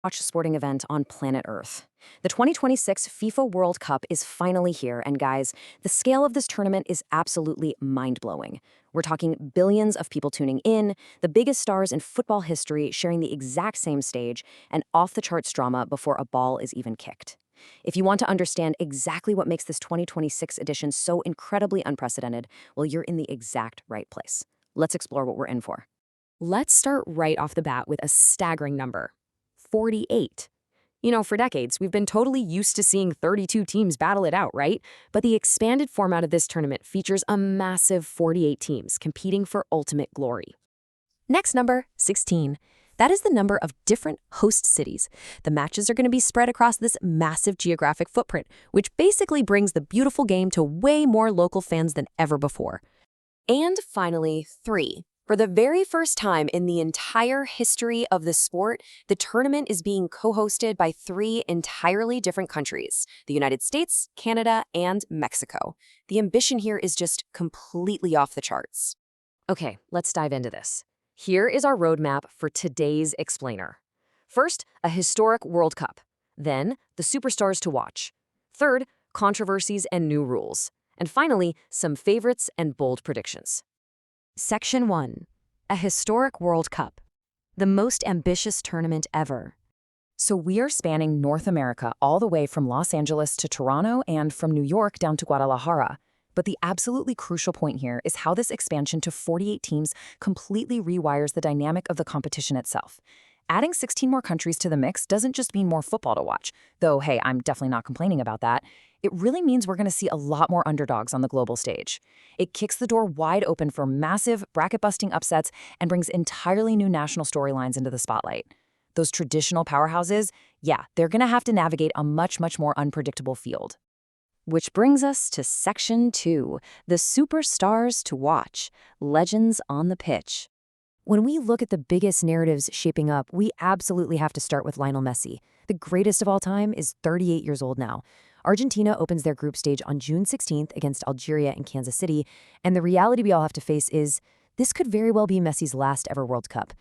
Watch a sporting event on planet Earth. The 2026 FIFA World Cup is finally here, and guys, the scale of this tournament is absolutely mind-blowing. We're talking billions of people tuning in, the biggest stars in football history sharing the exact same stage, and off-the-charts drama before a ball is even kicked. If you want to understand exactly what makes this 2026 edition so incredibly unprecedented, well, you're in the exact right place. Let's explore what we're in for. Let's start right off the bat with a staggering number: 48. For decades, we've been totally used to seeing 32 teams battle it out, right? But the expanded format of this tournament features a massive 48 teams competing for ultimate glory. Next number, 16. That is the number of different host cities. The matches are going to be spread across this massive geographic footprint, which basically brings the beautiful game to way more local fans than ever before. And finally, 3. For the very first time in the entire history of the sport, the tournament is being co-hosted by 3 entirely different countries: the United States, Canada, and Mexico. The ambition here is just completely off the charts. Okay, let's dive into this. Here is our roadmap for today's explainer. First, a historic World Cup. Then, the superstars to watch. Third, controversies and new rules. And finally, some favorites and bold predictions. Section 1. A historic World Cup. The most ambitious tournament ever. So we are spanning North America all the way from Los Angeles to Toronto and from New York down to Guadalajara. But the absolutely crucial point here is how this expansion to 48 teams completely rewires the dynamic of the competition itself. Adding 16 more countries to the mix doesn't just mean more football to watch, though, hey, I'm definitely not complaining about that. It really means we're going to see a lot more underdogs on the global stage. It kicks the door wide open for massive, bracket-busting upsets and brings entirely new national storylines into the spotlight. Those traditional powerhouses, yeah, they're going to have to navigate a much, much more unpredictable field. Which brings us to Section 2, the superstars to watch, legends on the pitch. When we look at the biggest narratives shaping up, we absolutely have to start with Lionel Messi. The greatest of all time is 38 years old now. Argentina opens their group stage on June 16th against Algeria and Kansas City, and the reality we all have to face is this could very well be Messi's last ever World Cup.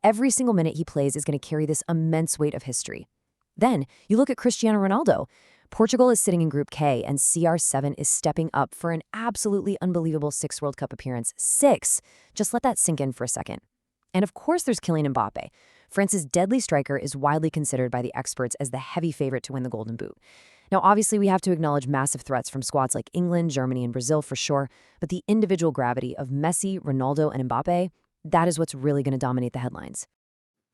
Every single minute he plays is going to carry this immense weight of history. Then, you look at Cristiano Ronaldo. Portugal is sitting in Group K, and CR7 is stepping up for an absolutely unbelievable 6th World Cup appearance. 6! Just let that sink in for a second. And of course there's Kylian Mbappé. France's deadly striker is widely considered by the experts as the heavy favorite to win the Golden Boot. Now, obviously, we have to acknowledge massive threats from squads like England, Germany, and Brazil for sure, but the individual gravity of Messi, Ronaldo, and Mbappé, that is what's really going to dominate the headlines.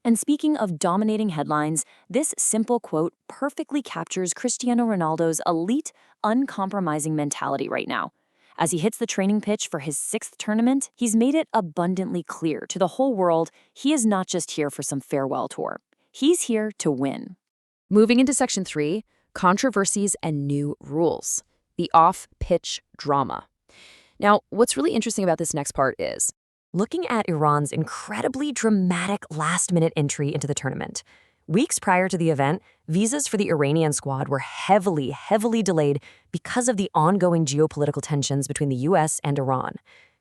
And speaking of dominating headlines, this simple quote perfectly captures Cristiano Ronaldo's elite, uncompromising mentality right now. As he hits the training pitch for his 6th tournament, he's made it abundantly clear to the whole world he is not just here for some farewell tour. He's here to win. Moving into Section 3, controversies and new rules. The off-pitch drama. Now, what's really interesting about this next part is looking at Iran's incredibly dramatic last-minute entry into the tournament. Weeks prior to the event, visas for the Iranian squad were heavily delayed because of the ongoing geopolitical tensions between the US and Iran.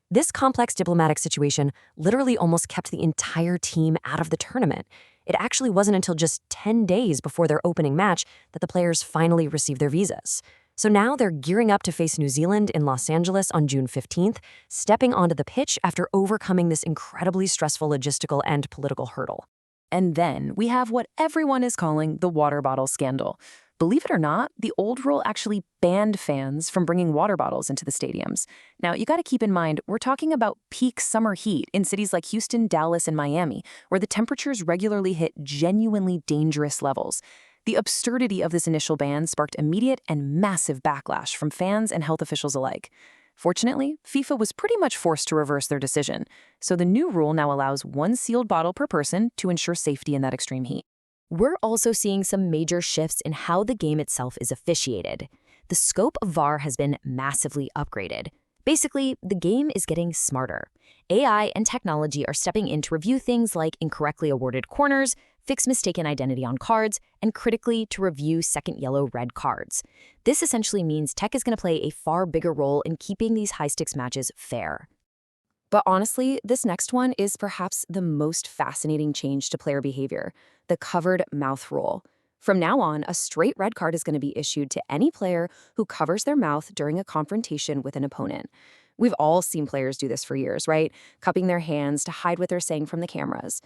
This complex diplomatic situation literally almost kept the entire team out of the tournament. It actually wasn't until just 10 days before their opening match that the players finally received their visas. So now they're gearing up to face New Zealand in Los Angeles on June 15th, stepping onto the pitch after overcoming this incredibly stressful logistical and political hurdle. And then we have what everyone is calling the water bottle scandal. Believe it or not, the old rule actually banned fans from bringing water bottles into the stadiums. Now, you got to keep in mind, we're talking about peak summer heat in cities like Houston, Dallas, and Miami, where the temperatures regularly hit genuinely dangerous levels. The absurdity of this initial ban sparked immediate and massive backlash from fans and health officials alike. Fortunately, FIFA was pretty much forced to reverse their decision, so the new rule now allows 1 sealed bottle per person to ensure safety in that extreme heat. We're also seeing some major shifts in how the game itself is officiated. The scope of VAR has been massively upgraded. Basically, the game is getting smarter. AI and technology are stepping in to review things like incorrectly awarded corners, fix mistaken identity on cards, and critically to review second yellow-red cards. This essentially means tech is going to play a far bigger role in keeping these high-stakes matches fair. But honestly, this next one is perhaps the most fascinating change to player behavior, the covered mouth rule. From now on, a straight red card is going to be issued to any player who covers their mouth during a confrontation with an opponent. We've all seen players do this for years, right? Cupping their hands to hide what they're saying from the cameras.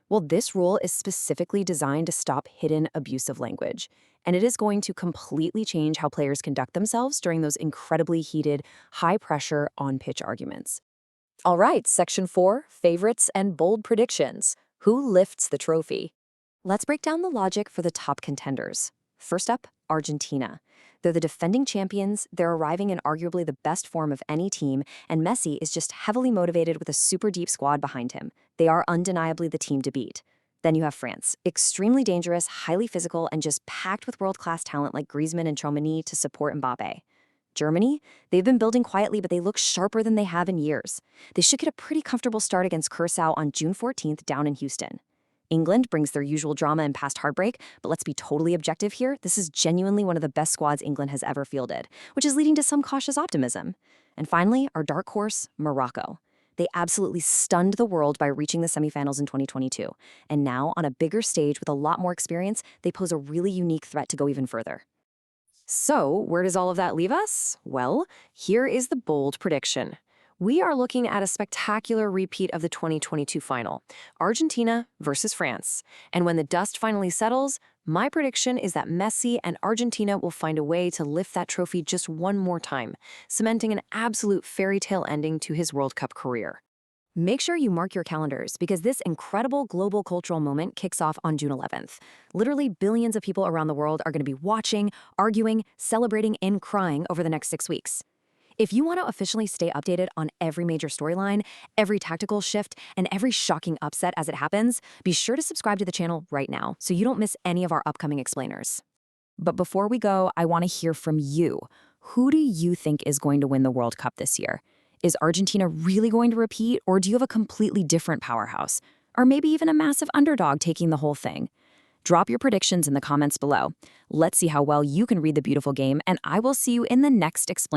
Well, this rule is specifically designed to stop hidden abusive language, and it is going to completely change how players conduct themselves during those incredibly heated, high-pressure on-pitch arguments. All right, Section 4, Favorites and Bold Predictions. Who lifts the trophy? Let's break down the logic for the top contenders. First up, Argentina. They're the defending champions, they're arriving in arguably the best form of any team, and Messi is just heavily motivated with a super deep squad behind him. They are undeniably the team to beat. Then you have France, extremely dangerous, highly physical, and just packed with world-class talent like Griezmann and Tchouaméni to support Mbappé. Germany, they've been building quietly, but they look sharper than they have in years. They should get a pretty comfortable start against Curaçao on June 14th down in Houston. England brings their usual drama and past heartbreak, but let's be totally objective here. This is genuinely one of the best squads England has ever fielded, which is leading to some cautious optimism. And finally, our dark horse, Morocco. They absolutely stunned the world by reaching the semifinals in 2022. And now, on a bigger stage with a lot more experience, they pose a really unique threat to go even further. So, where does all of that leave us? Well, here is the bold prediction. We are looking at a spectacular repeat of the 2022 final, Argentina versus France. And when the dust finally settles, my prediction is that Messi and Argentina will find a way to lift that trophy just one more time, cementing an absolute fairy tale ending to his World Cup career. Make sure you mark your calendars because this incredible global cultural moment kicks off on June 11th. Literally billions of people around the world are going to be watching, arguing, celebrating, and crying over the next 6 weeks. If you want to officially stay updated on every major storyline, every tactical shift, and every shocking upset as it happens, be sure to subscribe to the channel right now so you don't miss any of our upcoming explainers. But before we go, I want to hear from you. Who do you think is going to win the World Cup this year? Is Argentina really going to repeat, or do you have a completely different powerhouse? Or maybe even a massive underdog taking the whole thing? Drop your predictions in the comments below. Let's see how well you can read the beautiful game, and I will see you in the next explainer.